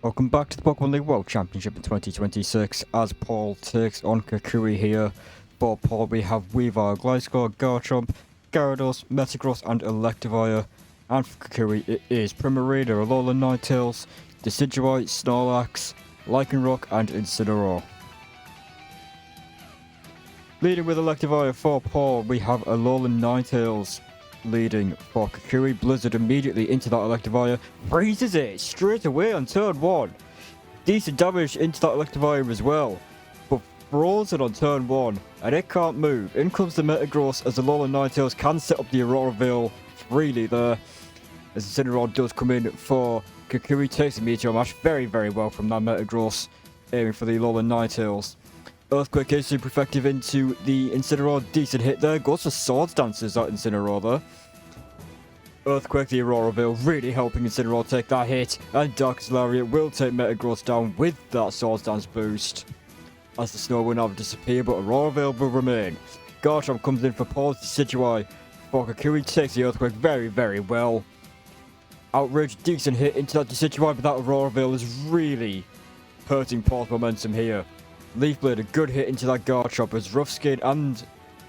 Welcome back to the Pokemon League World Championship in 2026 as Paul takes on Kukui here. For Paul we have Weavile, Gliscor, Garchomp, Gyarados, Metagross and Electivire. And for Kukui it is Primarina, Alola Ninetales, Decidueye, Snorlax, Lycanroc and Incineroar. Leading with Electivire for Paul we have Alola Ninetales. Leading for Kukui, Blizzard immediately into that Electivire, freezes it straight away on turn 1. Decent damage into that Electivire as well, but frozen on turn 1, and it can't move. In comes the Metagross as the Alola Ninetales can set up the Auroraville freely there, as Incineroar does come in for Kukui, takes the Meteor Mash very well from that Metagross, aiming for the Alola Ninetales. Earthquake is super effective into the Incineroar, decent hit there, goes for Swords Dances that Incineroar there. Earthquake the Auroraville really helping Incineroar take that hit, and Darkest Lariat will take Metagross down with that Swords Dance boost. As the snow will now disappear, but Auroraville will remain. Garchomp comes in for Paul's Decidueye, for Kukui takes the Earthquake very well. Outrage, decent hit into that Decidueye, but that Auroraville is really hurting Paul's momentum here. Leaf Blade, a good hit into that Garchomp as Rough Skin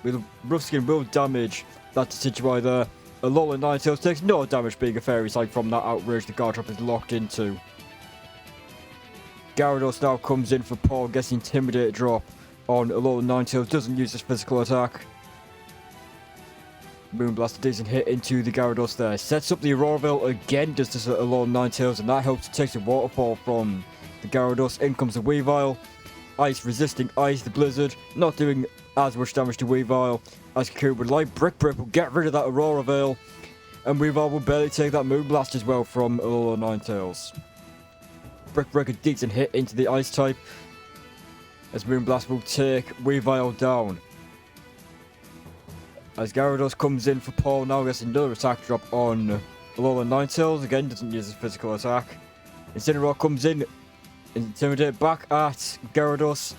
will damage that Decidueye there. Alola Ninetales takes no damage being a Fairy Sign from that outrage the Garchomp is locked into. Gyarados now comes in for Paul, gets the Intimidate drop on Alola Ninetales, doesn't use his physical attack. Moonblast, a decent hit into the Gyarados there. Sets up the Auroraville again, does this at Alola Ninetales, and that helps to take the Waterfall from the Gyarados. In comes the Weavile. Ice resisting Ice, the Blizzard, not doing as much damage to Weavile as Kukui would like. Brick Break will get rid of that Auroraville, and Weavile will barely take that Moonblast as well from Alola Ninetales. Brick Break, a decent hit into the Ice type, as Moonblast will take Weavile down. As Gyarados comes in for Paul, now gets another attack drop on Alola Ninetales, again doesn't use his physical attack. Incineroar comes in, Intimidate back at Gyarados,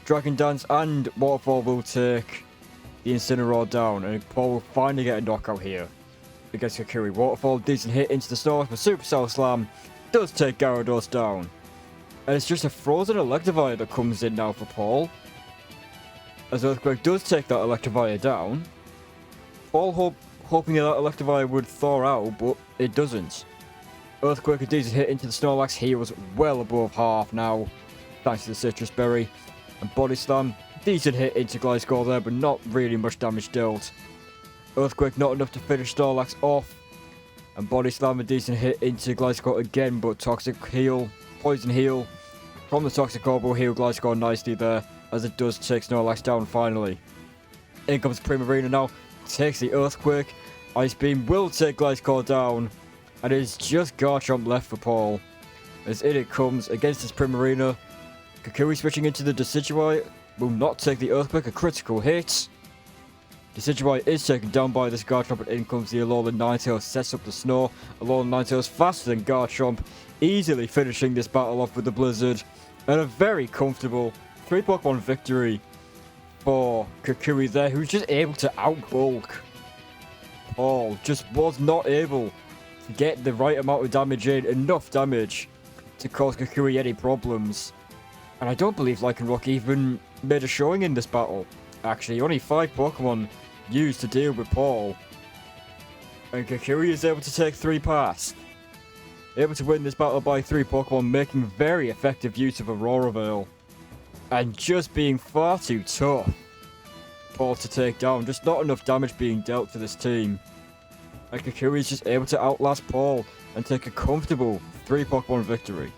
Dragon Dance and Waterfall will take the Incineroar down, and Paul will finally get a knockout here against Kukui. Waterfall, decent hit into the Snorlax, but Supercell Slam does take Gyarados down. And it's just a frozen Electivire that comes in now for Paul, as Earthquake does take that Electivire down. Paul hoping that Electivire would thaw out, but it doesn't. Earthquake, a decent hit into the Snorlax, heals well above half now, thanks to the Citrus Berry. And Body Slam, decent hit into Gliscor there, but not really much damage dealt. Earthquake not enough to finish Snorlax off. And Body Slam, a decent hit into Gliscor again, but Toxic Heal, Poison Heal from the Toxic Orb will heal Gliscor nicely there, as it does take Snorlax down finally. In comes Primarina now, takes the Earthquake. Ice Beam will take Gliscor down. And it is just Garchomp left for Paul, as in it comes against this Primarina. Kukui switching into the Decidueye will not take the Earthquake, a critical hit. Decidueye is taken down by this Garchomp, and in comes the Alola Ninetales, sets up the Snore. Alola Ninetales faster than Garchomp, easily finishing this battle off with the Blizzard. And a very comfortable 3 Pokemon victory for Kukui there, who's just able to outbulk Paul. Just was not able to get the right amount of damage in, enough damage to cause Kukui any problems. And I don't believe Lycanroc even made a showing in this battle. Actually, only 5 Pokemon used to deal with Paul. And Kukui is able to take 3 past. Able to win this battle by 3 Pokemon, making very effective use of Auroraville. And just being far too tough Paul to take down. Just not enough damage being dealt to this team. And Kukui is just able to outlast Paul and take a comfortable 3 Pokemon victory.